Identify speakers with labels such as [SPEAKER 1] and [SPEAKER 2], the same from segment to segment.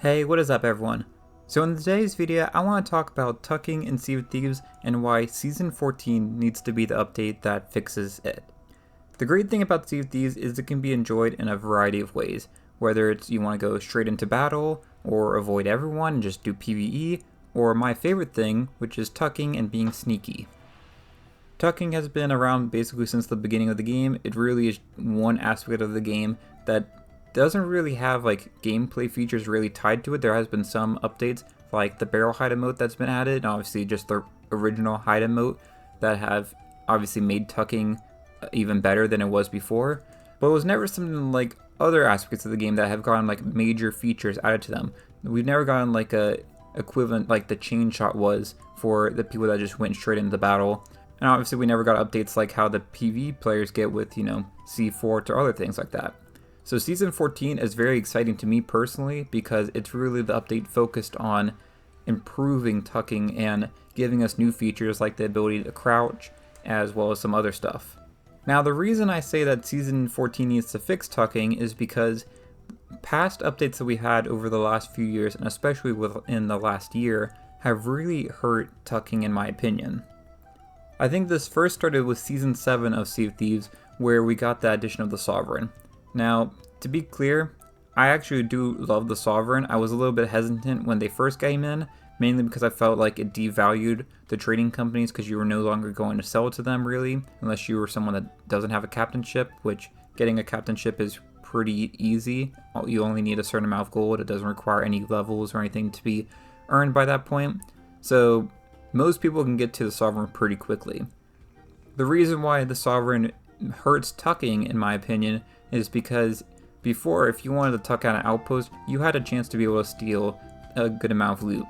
[SPEAKER 1] Hey, what is up everyone? So in today's video, I want to talk about tucking in Sea of Thieves and why Season 14 needs to be the update that fixes it. The great thing about Sea of Thieves is it can be enjoyed in a variety of ways, whether it's you want to go straight into battle, or avoid everyone and just do PvE, or my favorite thing, which is tucking and being sneaky. Tucking has been around basically since the beginning of the game. It really is one aspect of the game that doesn't really have like gameplay features really tied to it. There has been some updates like the barrel hide emote that's been added, and obviously just the original hide emote that have obviously made tucking even better than it was before. But it was never something like other aspects of the game that have gotten like major features added to them. We've never gotten like a equivalent like the chain shot was for the people that just went straight into the battle. And obviously we never got updates like how the PvE players get with, C4 or other things like that. So Season 14 is very exciting to me personally because it's really the update focused on improving tucking and giving us new features like the ability to crouch as well as some other stuff. Now the reason I say that Season 14 needs to fix tucking is because past updates that we had over the last few years, and especially within the last year, have really hurt tucking in my opinion. I think this first started with Season 7 of Sea of Thieves where we got the addition of the Sovereign. Now, to be clear, I actually do love the Sovereign. I was a little bit hesitant when they first came in, mainly because I felt like it devalued the trading companies because you were no longer going to sell to them really, unless you were someone that doesn't have a captainship, which getting a captainship is pretty easy. You only need a certain amount of gold. It doesn't require any levels or anything to be earned by that point. So most people can get to the Sovereign pretty quickly. The reason why the Sovereign hurts tucking, in my opinion, is because before, if you wanted to tuck out an outpost, you had a chance to be able to steal a good amount of loot.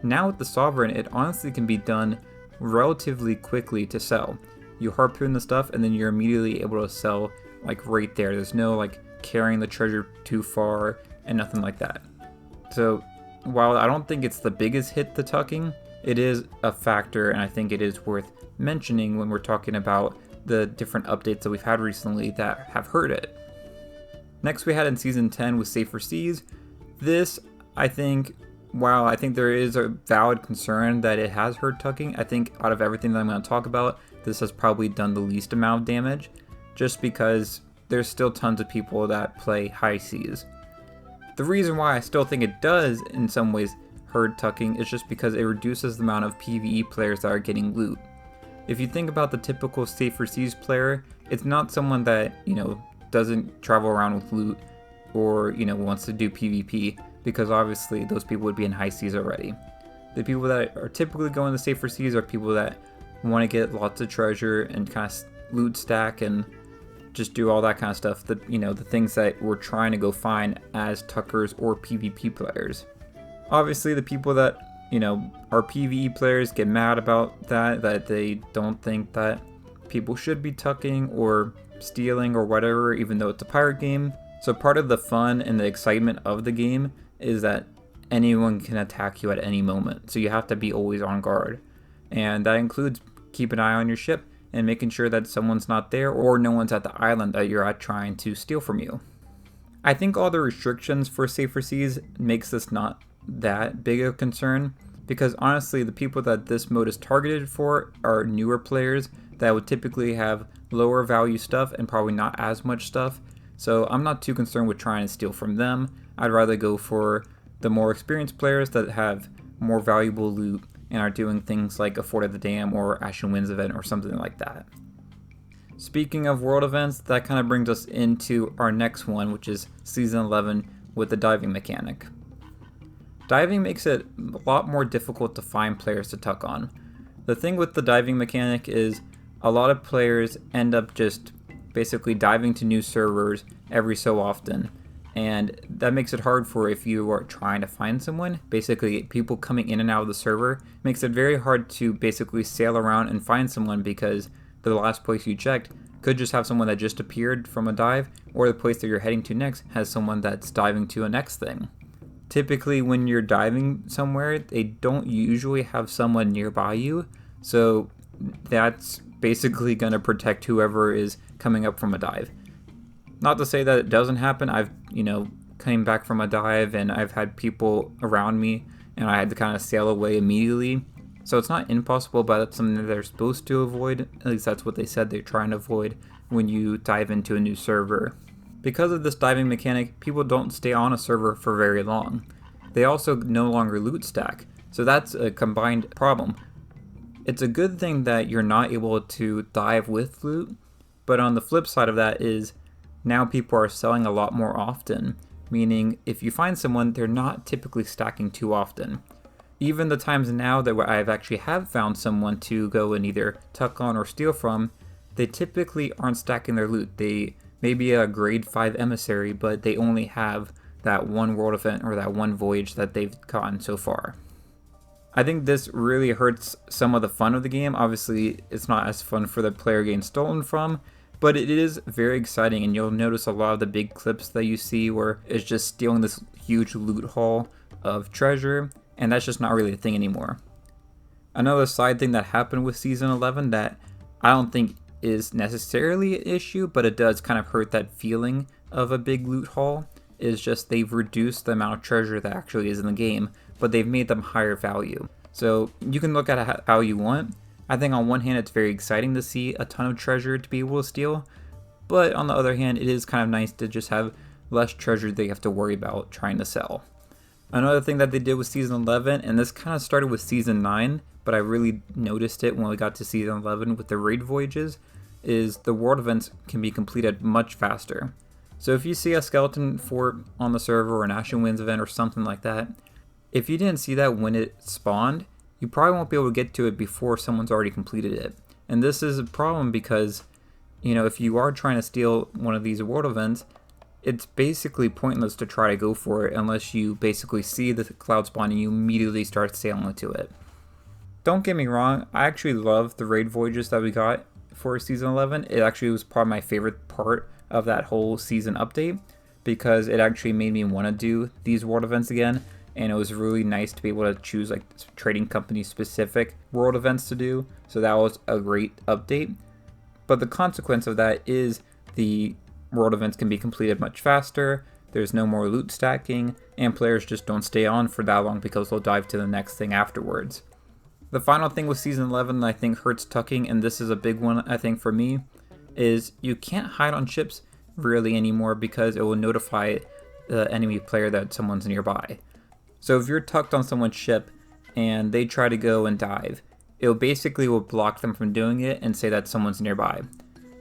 [SPEAKER 1] Now with the Sovereign, it honestly can be done relatively quickly to sell. You harpoon the stuff and then you're immediately able to sell like right there. There's no like carrying the treasure too far and nothing like that. So while I don't think it's the biggest hit to tucking, it is a factor, and I think it is worth mentioning when we're talking about the different updates that we've had recently that have hurt it. Next we had in Season 10 with Safer Seas. This, I think, while I think there is a valid concern that it has hurt tucking, I think out of everything that I'm going to talk about, this has probably done the least amount of damage, just because there's still tons of people that play high seas. The reason why I still think it does in some ways hurt tucking is just because it reduces the amount of PvE players that are getting loot. If you think about the typical Safer Seas player, it's not someone that, doesn't travel around with loot or, wants to do PvP, because obviously those people would be in high seas already. The people that are typically going to Safer Seas are people that want to get lots of treasure and kind of loot stack and just do all that kind of stuff. The things that we're trying to go find as tuckers or PvP players. Obviously the people that, are PvE players get mad about that they don't think that people should be tucking or stealing or whatever, even though it's a pirate game. So part of the fun and the excitement of the game is that anyone can attack you at any moment. So you have to be always on guard. And that includes keep an eye on your ship and making sure that someone's not there or no one's at the island that you're at trying to steal from you. I think all the restrictions for Safer Seas makes this not that big of a concern, because honestly the people that this mode is targeted for are newer players that would typically have lower value stuff and probably not as much stuff. So I'm not too concerned with trying to steal from them. I'd rather go for the more experienced players that have more valuable loot and are doing things like a Fort of the Dam or Ashen Winds event or something like that. Speaking of world events, that kind of brings us into our next one, which is Season 11 with the diving mechanic. Diving makes it a lot more difficult to find players to tuck on. The thing with the diving mechanic is a lot of players end up just basically diving to new servers every so often, and that makes it hard for if you are trying to find someone. Basically people coming in and out of the server makes it very hard to basically sail around and find someone, because the last place you checked could just have someone that just appeared from a dive, or the place that you're heading to next has someone that's diving to a next thing. Typically when you're diving somewhere, they don't usually have someone nearby you, so that's basically going to protect whoever is coming up from a dive. Not to say that it doesn't happen. I've coming back from a dive and I've had people around me and I had to kind of sail away immediately. So it's not impossible, but that's something that they're supposed to avoid. At least that's what they said they're trying to avoid when you dive into a new server. Because of this diving mechanic, people don't stay on a server for very long. They also no longer loot stack, so that's a combined problem. It's a good thing that you're not able to dive with loot, but on the flip side of that is now people are selling a lot more often, meaning if you find someone, they're not typically stacking too often. Even the times now that I've actually have found someone to go and either tuck on or steal from, they typically aren't stacking their loot. They may be a grade 5 emissary, but they only have that one world event or that one voyage that they've gotten so far. I think this really hurts some of the fun of the game. Obviously, it's not as fun for the player getting stolen from, but it is very exciting, and you'll notice a lot of the big clips that you see where it's just stealing this huge loot haul of treasure, and that's just not really a thing anymore. Another side thing that happened with Season 11 that I don't think is necessarily an issue, but it does kind of hurt that feeling of a big loot haul, is just they've reduced the amount of treasure that actually is in the game, but they've made them higher value. So you can look at it how you want. I think on one hand it's very exciting to see a ton of treasure to be able to steal, but on the other hand it is kind of nice to just have less treasure that you have to worry about trying to sell. Another thing that they did with Season 11, and this kind of started with Season 9, but I really noticed it when we got to Season 11 with the raid voyages, is the world events can be completed much faster. So if you see a skeleton fort on the server or an Ashen Winds event or something like that, if you didn't see that when it spawned, you probably won't be able to get to it before someone's already completed it. And this is a problem because, if you are trying to steal one of these world events, it's basically pointless to try to go for it unless you basically see the cloud spawn and you immediately start sailing to it. Don't get me wrong, I actually love the raid voyages that we got for Season 11. It actually was probably my favorite part of that whole season update because it actually made me want to do these world events again, and it was really nice to be able to choose like trading company specific world events to do, so that was a great update. But the consequence of that is the world events can be completed much faster, there's no more loot stacking, and players just don't stay on for that long because they'll dive to the next thing afterwards. The final thing with Season 11 that I think hurts tucking, and this is a big one I think for me, is you can't hide on ships really anymore because it will notify the enemy player that someone's nearby. So if you're tucked on someone's ship and they try to go and dive, it basically will block them from doing it and say that someone's nearby.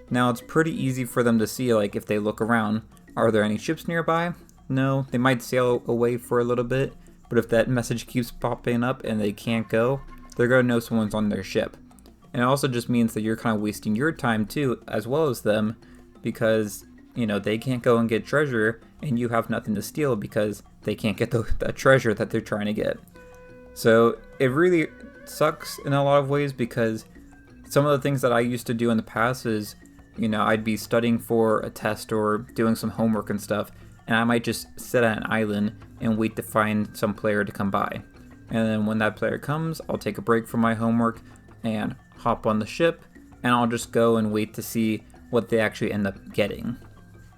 [SPEAKER 1] Now it's pretty easy for them to see, like if they look around, are there any ships nearby? No, they might sail away for a little bit, but if that message keeps popping up and they can't go, they're going to know someone's on their ship. And it also just means that you're kind of wasting your time too, as well as them, because, they can't go and get treasure and you have nothing to steal because they can't get that treasure that they're trying to get. So it really sucks in a lot of ways because some of the things that I used to do in the past is, I'd be studying for a test or doing some homework and stuff, and I might just sit at an island and wait to find some player to come by. And then when that player comes, I'll take a break from my homework and hop on the ship, and I'll just go and wait to see what they actually end up getting.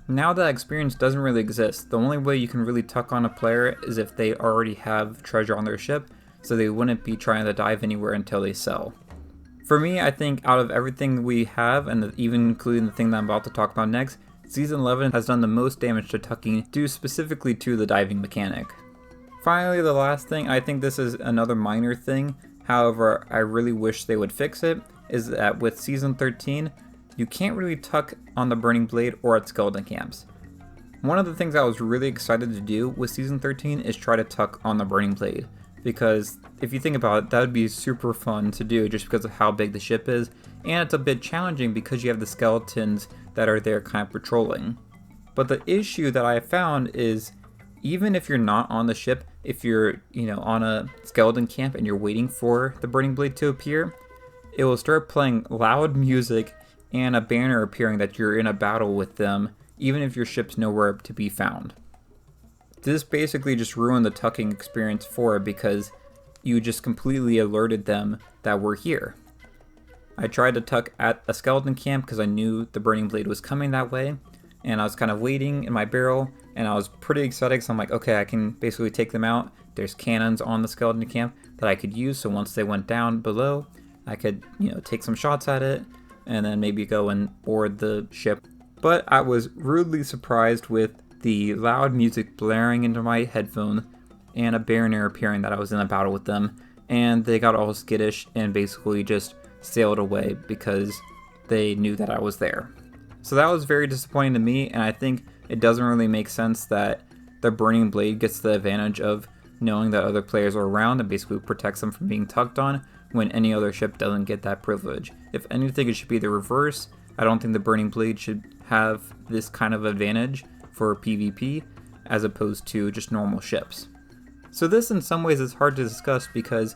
[SPEAKER 1] Now that experience doesn't really exist. The only way you can really tuck on a player is if they already have treasure on their ship, so they wouldn't be trying to dive anywhere until they sell. For me, I think out of everything we have, and even including the thing that I'm about to talk about next, Season 11 has done the most damage to tucking due specifically to the diving mechanic. Finally, the last thing, I think this is another minor thing, however, I really wish they would fix it, is that with Season 13, you can't really tuck on the Burning Blade or at skeleton camps. One of the things I was really excited to do with Season 13 is try to tuck on the Burning Blade, because if you think about it, that would be super fun to do just because of how big the ship is, and it's a bit challenging because you have the skeletons that are there kind of patrolling. But the issue that I found is, even if you're not on the ship, if you're, on a skeleton camp and you're waiting for the Burning Blade to appear, it will start playing loud music and a banner appearing that you're in a battle with them, even if your ship's nowhere to be found. This basically just ruined the tucking experience for it because you just completely alerted them that we're here. I tried to tuck at a skeleton camp because I knew the Burning Blade was coming that way, and I was kind of waiting in my barrel, and I was pretty excited because I'm like, okay, I can basically take them out. There's cannons on the skeleton camp that I could use, so once they went down below, I could, take some shots at it, and then maybe go and board the ship. But I was rudely surprised with the loud music blaring into my headphone, and a mariner appearing that I was in a battle with them, and they got all skittish and basically just sailed away because they knew that I was there. So that was very disappointing to me, and I think it doesn't really make sense that the Burning Blade gets the advantage of knowing that other players are around and basically protects them from being tugged on when any other ship doesn't get that privilege. If anything, it should be the reverse. I don't think the Burning Blade should have this kind of advantage for PvP as opposed to just normal ships. So this in some ways is hard to discuss because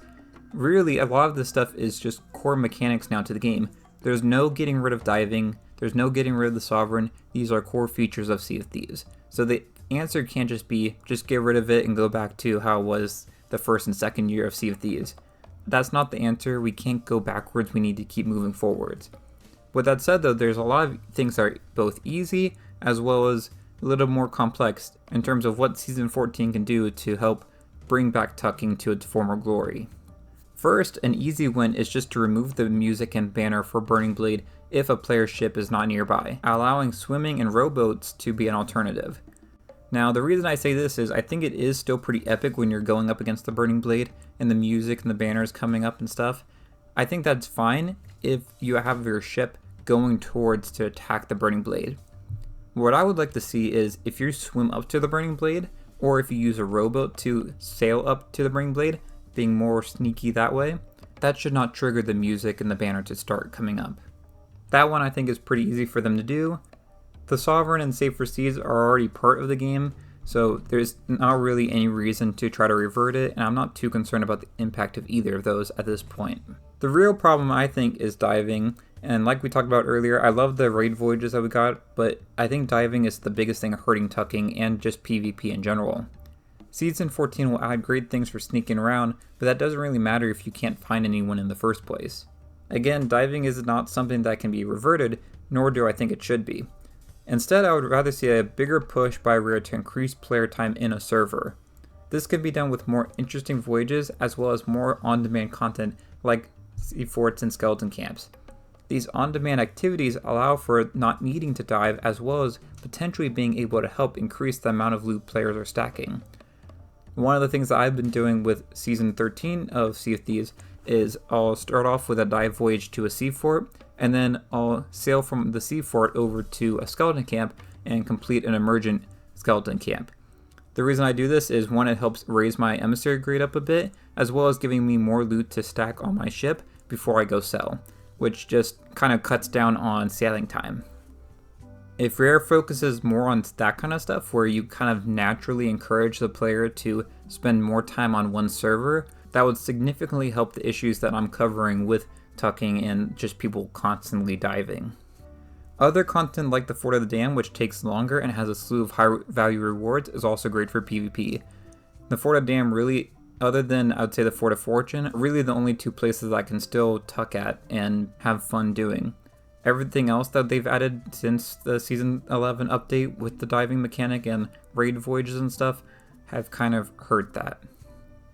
[SPEAKER 1] really a lot of this stuff is just core mechanics now to the game. There's no getting rid of diving, there's no getting rid of the Sovereign. These are core features of Sea of Thieves. So the answer can't just be just get rid of it and go back to how it was the first and second year of Sea of Thieves. That's not the answer. We can't go backwards, we need to keep moving forwards. With that said though, there's a lot of things that are both easy as well as a little more complex in terms of what Season 14 can do to help bring back tucking to its former glory. First, an easy win is just to remove the music and banner for Burning Blade if a player's ship is not nearby, allowing swimming and rowboats to be an alternative. Now, the reason I say this is I think it is still pretty epic when you're going up against the Burning Blade and the music and the banners coming up and stuff. I think that's fine if you have your ship going towards to attack the Burning Blade. What I would like to see is if you swim up to the Burning Blade, or if you use a rowboat to sail up to the Burning Blade, being more sneaky that way, that should not trigger the music and the banner to start coming up. That one I think is pretty easy for them to do. The Sovereign and Safer Seas are already part of the game, so there's not really any reason to try to revert it, and I'm not too concerned about the impact of either of those at this point. The real problem I think is diving, and like we talked about earlier, I love the raid voyages that we got, but I think diving is the biggest thing hurting tucking and just PvP in general. Season 14 will add great things for sneaking around, but that doesn't really matter if you can't find anyone in the first place. Again, diving is not something that can be reverted, nor do I think it should be. Instead, I would rather see a bigger push by Rare to increase player time in a server. This could be done with more interesting voyages as well as more on-demand content like sea forts and skeleton camps. These on-demand activities allow for not needing to dive as well as potentially being able to help increase the amount of loot players are stacking. One of the things that I've been doing with Season 13 of Sea of Thieves is I'll start off with a dive voyage to a sea fort, and then I'll sail from the sea fort over to a skeleton camp and complete an emergent skeleton camp. The reason I do this is one, it helps raise my emissary grade up a bit, as well as giving me more loot to stack on my ship before I go sell, which just kind of cuts down on sailing time. If Rare focuses more on that kind of stuff, where you kind of naturally encourage the player to spend more time on one server, that would significantly help the issues that I'm covering with tucking and just people constantly diving. Other content like the Fort of the Dam, which takes longer and has a slew of high value rewards, is also great for PvP. The Fort of the Dam really, other than I would say the Fort of Fortune, really the only two places I can still tuck at and have fun doing. Everything else that they've added since the Season 11 update with the diving mechanic and raid voyages and stuff have kind of hurt that.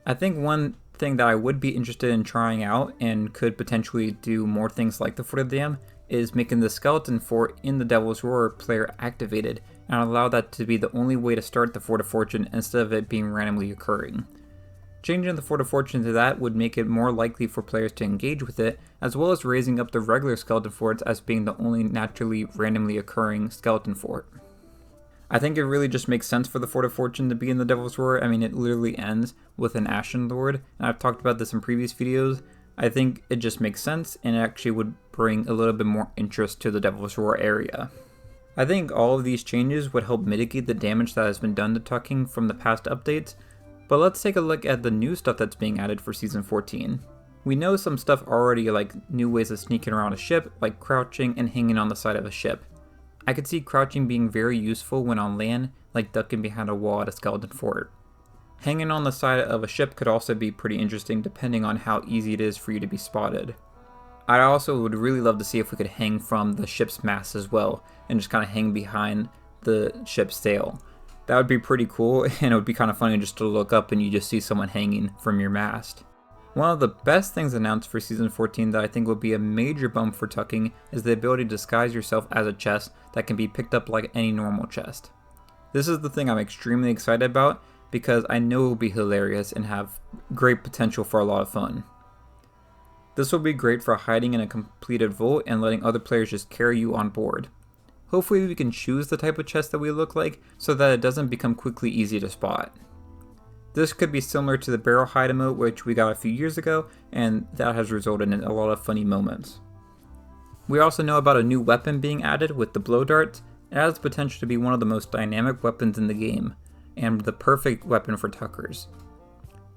[SPEAKER 1] I think one thing that I would be interested in trying out and could potentially do more things like the Fort of the Dam is making the skeleton fort in the Devil's Roar player activated and allow that to be the only way to start the Fort of Fortune instead of it being randomly occurring. Changing the Fort of Fortune to that would make it more likely for players to engage with it, as well as raising up the regular skeleton forts as being the only naturally randomly occurring skeleton fort. I think it really just makes sense for the Fort of Fortune to be in the Devil's Roar. I mean, it literally ends with an Ashen Lord, and I've talked about this in previous videos. I think it just makes sense, and it actually would bring a little bit more interest to the Devil's Roar area. I think all of these changes would help mitigate the damage that has been done to tucking from the past updates, but let's take a look at the new stuff that's being added for Season 14. We know some stuff already, like new ways of sneaking around a ship, like crouching and hanging on the side of a ship. I could see crouching being very useful when on land, like ducking behind a wall at a skeleton fort. Hanging on the side of a ship could also be pretty interesting depending on how easy it is for you to be spotted. I also would really love to see if we could hang from the ship's mast as well and just kind of hang behind the ship's sail. That would be pretty cool, and it would be kind of funny just to look up and you just see someone hanging from your mast. One of the best things announced for Season 14 that I think would be a major bump for tucking is the ability to disguise yourself as a chest that can be picked up like any normal chest. This is the thing I'm extremely excited about because I know it will be hilarious and have great potential for a lot of fun. This will be great for hiding in a completed vault and letting other players just carry you on board. Hopefully we can choose the type of chest that we look like so that it doesn't become quickly easy to spot. This could be similar to the barrel hide emote which we got a few years ago, and that has resulted in a lot of funny moments. We also know about a new weapon being added with the blow darts. It has the potential to be one of the most dynamic weapons in the game, and the perfect weapon for tuckers.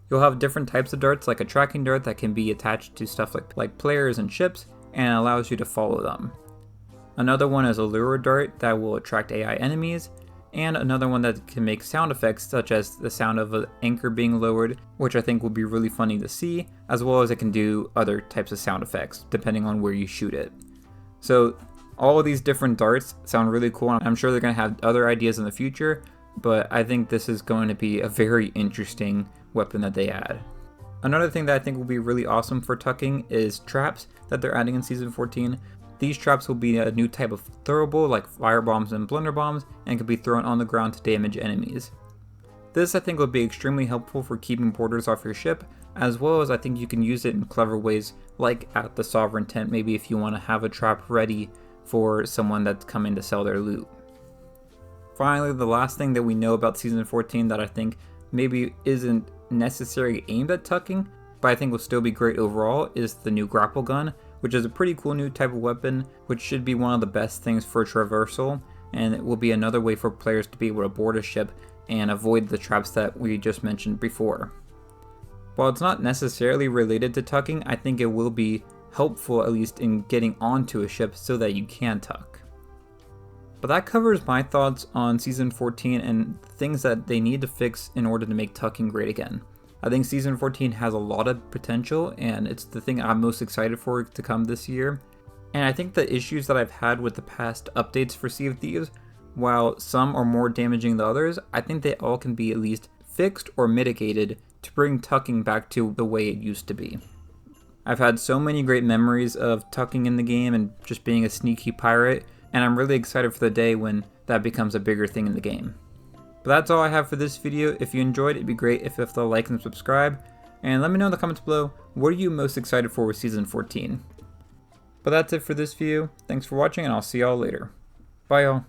[SPEAKER 1] You'll have different types of darts, like a tracking dart that can be attached to stuff like players and ships, and allows you to follow them. Another one is a lure dart that will attract AI enemies, and another one that can make sound effects such as the sound of an anchor being lowered, which I think will be really funny to see, as well as it can do other types of sound effects depending on where you shoot it. So all of these different darts sound really cool, and I'm sure they're going to have other ideas in the future, but I think this is going to be a very interesting weapon that they add. Another thing that I think will be really awesome for tucking is traps that they're adding in Season 14. These traps will be a new type of throwable like fire bombs and blunder bombs and can be thrown on the ground to damage enemies. This I think will be extremely helpful for keeping boarders off your ship, as well as I think you can use it in clever ways like at the Sovereign tent, maybe if you want to have a trap ready for someone that's coming to sell their loot. Finally, the last thing that we know about Season 14 that I think maybe isn't necessarily aimed at tucking, but I think will still be great overall, is the new grapple gun, which is a pretty cool new type of weapon, which should be one of the best things for traversal, and it will be another way for players to be able to board a ship and avoid the traps that we just mentioned before. While it's not necessarily related to tucking, I think it will be helpful at least in getting onto a ship so that you can tuck. But that covers my thoughts on Season 14 and things that they need to fix in order to make tucking great again. I think Season 14 has a lot of potential, and it's the thing I'm most excited for to come this year. And I think the issues that I've had with the past updates for Sea of Thieves, while some are more damaging than others, I think they all can be at least fixed or mitigated to bring tucking back to the way it used to be. I've had so many great memories of tucking in the game and just being a sneaky pirate, and I'm really excited for the day when that becomes a bigger thing in the game. But that's all I have for this video. If you enjoyed, it'd be great if you hit the like and subscribe. And let me know in the comments below, what are you most excited for with Season 14? But that's it for this video. Thanks for watching, and I'll see y'all later. Bye y'all.